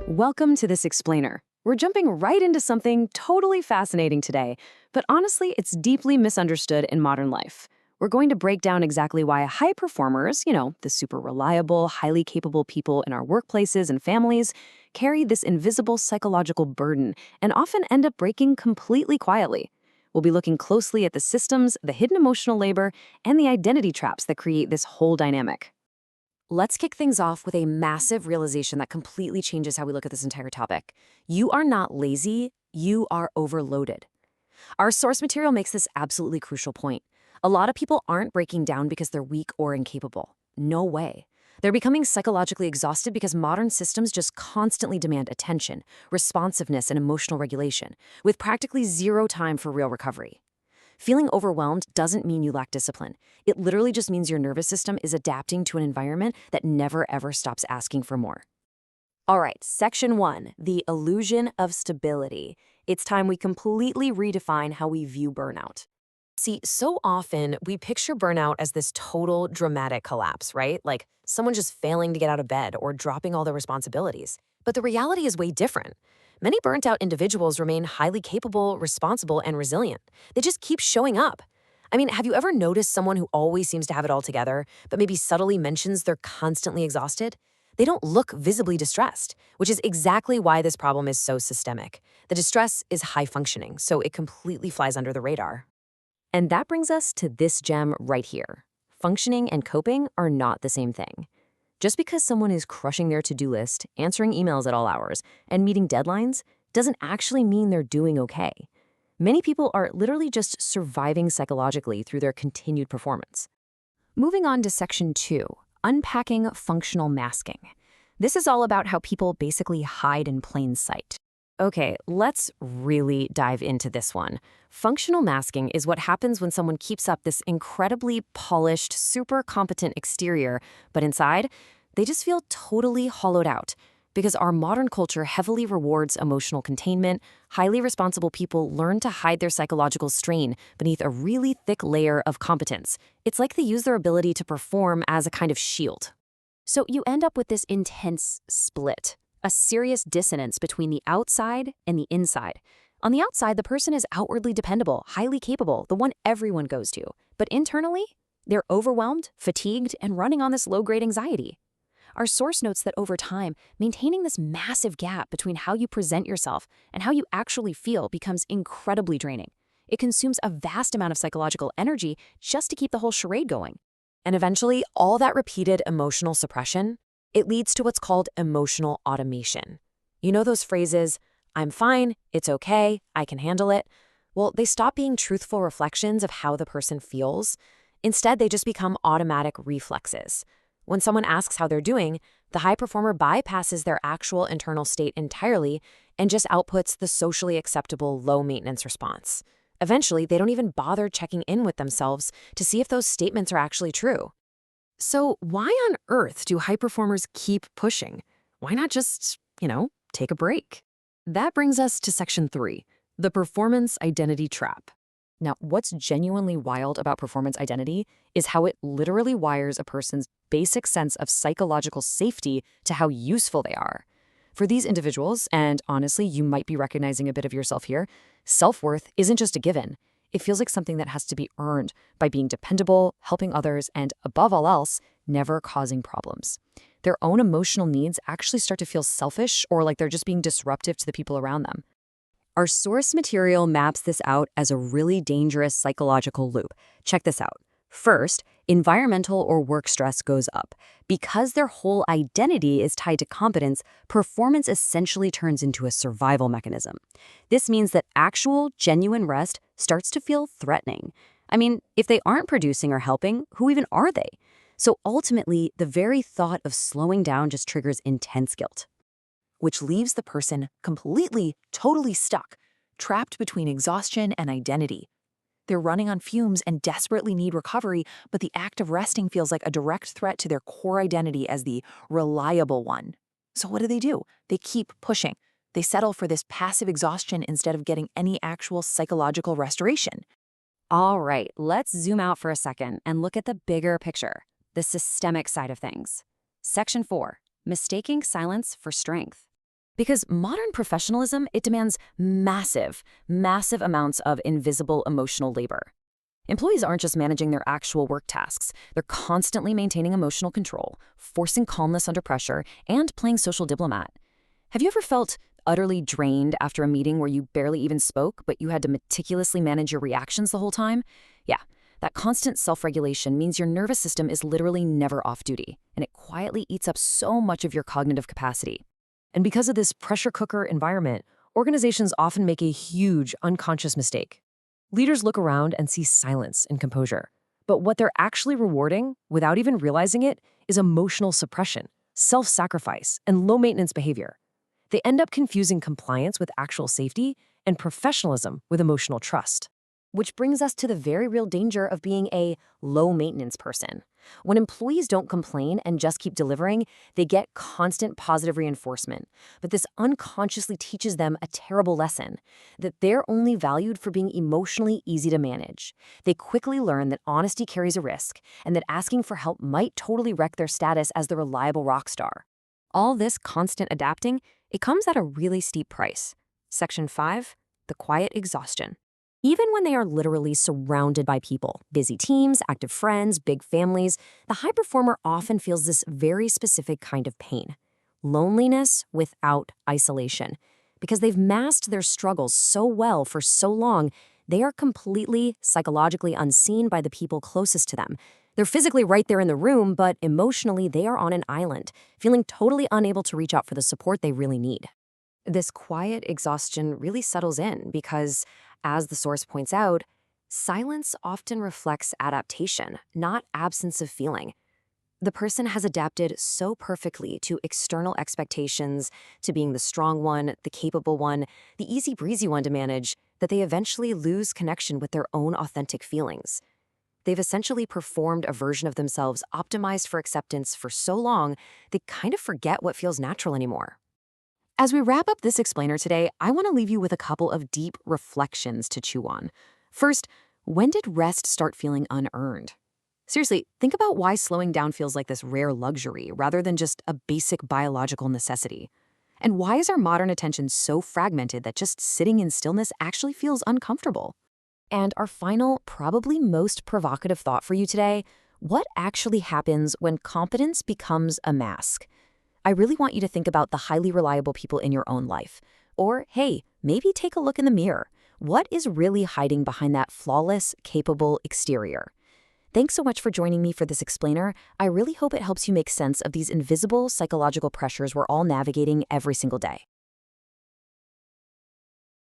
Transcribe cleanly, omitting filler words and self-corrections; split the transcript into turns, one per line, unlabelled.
Welcome to this explainer. We're jumping right into something totally fascinating today, but honestly, it's deeply misunderstood in modern life. We're going to break down exactly why high performers, the super reliable, highly capable people in our workplaces and families, carry this invisible psychological burden and often end up breaking completely quietly. We'll be looking closely at the systems, the hidden emotional labor, and the identity traps that create this whole dynamic. Let's kick things off with a massive realization that completely changes how we look at this entire topic. You are not lazy, you are overloaded. Our source material makes this absolutely crucial point. A lot of people aren't breaking down because they're weak or incapable. No way. They're becoming psychologically exhausted because modern systems just constantly demand attention, responsiveness, and emotional regulation, with practically zero time for real recovery. Feeling overwhelmed doesn't mean you lack discipline. It literally just means your nervous system is adapting to an environment that never ever stops asking for more. All right, section 1, the illusion of stability. It's time we completely redefine how we view burnout. See, so often we picture burnout as this total dramatic collapse, right? Like someone just failing to get out of bed or dropping all their responsibilities. But the reality is way different. Many burnt out individuals remain highly capable, responsible, and resilient. They just keep showing up. I mean, have you ever noticed someone who always seems to have it all together, but maybe subtly mentions they're constantly exhausted? They don't look visibly distressed, which is exactly why this problem is so systemic. The distress is high functioning, so it completely flies under the radar. And that brings us to this gem right here. Functioning and coping are not the same thing. Just because someone is crushing their to-do list, answering emails at all hours, and meeting deadlines doesn't actually mean they're doing okay. Many people are literally just surviving psychologically through their continued performance. Moving on to section 2, unpacking functional masking. This is all about how people basically hide in plain sight. Okay, let's really dive into this one. Functional masking is what happens when someone keeps up this incredibly polished, super competent exterior, but inside, they just feel totally hollowed out. Because our modern culture heavily rewards emotional containment, highly responsible people learn to hide their psychological strain beneath a really thick layer of competence. It's like they use their ability to perform as a kind of shield. So you end up with this intense split. A serious dissonance between the outside and the inside. On the outside, the person is outwardly dependable, highly capable, the one everyone goes to. But internally, they're overwhelmed, fatigued, and running on this low-grade anxiety. Our source notes that over time, maintaining this massive gap between how you present yourself and how you actually feel becomes incredibly draining. It consumes a vast amount of psychological energy just to keep the whole charade going. And eventually, all that repeated emotional suppression, it leads to what's called emotional automation. You know those phrases, I'm fine, it's okay, I can handle it? Well, they stop being truthful reflections of how the person feels. Instead, they just become automatic reflexes. When someone asks how they're doing, the high performer bypasses their actual internal state entirely and just outputs the socially acceptable low-maintenance response. Eventually, they don't even bother checking in with themselves to see if those statements are actually true. So why on earth do high performers keep pushing? Why not just, take a break? That brings us to section 3, the performance identity trap. Now, what's genuinely wild about performance identity is how it literally wires a person's basic sense of psychological safety to how useful they are. For these individuals, and honestly, you might be recognizing a bit of yourself here, self-worth isn't just a given. It feels like something that has to be earned by being dependable, helping others, and above all else, never causing problems. Their own emotional needs actually start to feel selfish or like they're just being disruptive to the people around them. Our source material maps this out as a really dangerous psychological loop. Check this out. First, environmental or work stress goes up. Because their whole identity is tied to competence, performance essentially turns into a survival mechanism. This means that actual, genuine rest starts to feel threatening. I mean, if they aren't producing or helping, who even are they? So ultimately, the very thought of slowing down just triggers intense guilt, which leaves the person completely, totally stuck, trapped between exhaustion and identity. They're running on fumes and desperately need recovery, but the act of resting feels like a direct threat to their core identity as the reliable one. So what do? They keep pushing. They settle for this passive exhaustion instead of getting any actual psychological restoration. All right, let's zoom out for a second and look at the bigger picture, the systemic side of things. Section 4. Mistaking silence for strength. Because modern professionalism, it demands massive amounts of invisible emotional labor. Employees aren't just managing their actual work tasks. They're constantly maintaining emotional control, forcing calmness under pressure, and playing social diplomat. Have you ever felt utterly drained after a meeting where you barely even spoke, but you had to meticulously manage your reactions the whole time? Yeah, that constant self-regulation means your nervous system is literally never off duty, and it quietly eats up so much of your cognitive capacity. And because of this pressure cooker environment, organizations often make a huge unconscious mistake. Leaders look around and see silence and composure. But what they're actually rewarding, without even realizing it, is emotional suppression, self-sacrifice, and low-maintenance behavior. They end up confusing compliance with actual safety and professionalism with emotional trust. Which brings us to the very real danger of being a low-maintenance person. When employees don't complain and just keep delivering, they get constant positive reinforcement. But this unconsciously teaches them a terrible lesson, that they're only valued for being emotionally easy to manage. They quickly learn that honesty carries a risk, and that asking for help might totally wreck their status as the reliable rock star. All this constant adapting, it comes at a really steep price. Section 5, the quiet exhaustion. Even when they are literally surrounded by people, busy teams, active friends, big families, the high performer often feels this very specific kind of pain. Loneliness without isolation. Because they've masked their struggles so well for so long, they are completely psychologically unseen by the people closest to them. They're physically right there in the room, but emotionally they are on an island, feeling totally unable to reach out for the support they really need. This quiet exhaustion really settles in because, as the source points out, silence often reflects adaptation, not absence of feeling. The person has adapted so perfectly to external expectations, to being the strong one, the capable one, the easy breezy one to manage, that they eventually lose connection with their own authentic feelings. They've essentially performed a version of themselves optimized for acceptance for so long, they kind of forget what feels natural anymore. As we wrap up this explainer today, I want to leave you with a couple of deep reflections to chew on. First, when did rest start feeling unearned? Seriously, think about why slowing down feels like this rare luxury rather than just a basic biological necessity. And why is our modern attention so fragmented that just sitting in stillness actually feels uncomfortable? And our final, probably most provocative thought for you today, what actually happens when competence becomes a mask? I really want you to think about the highly reliable people in your own life. Or, hey, maybe take a look in the mirror. What is really hiding behind that flawless, capable exterior? Thanks so much for joining me for this explainer. I really hope it helps you make sense of these invisible psychological pressures we're all navigating every single day.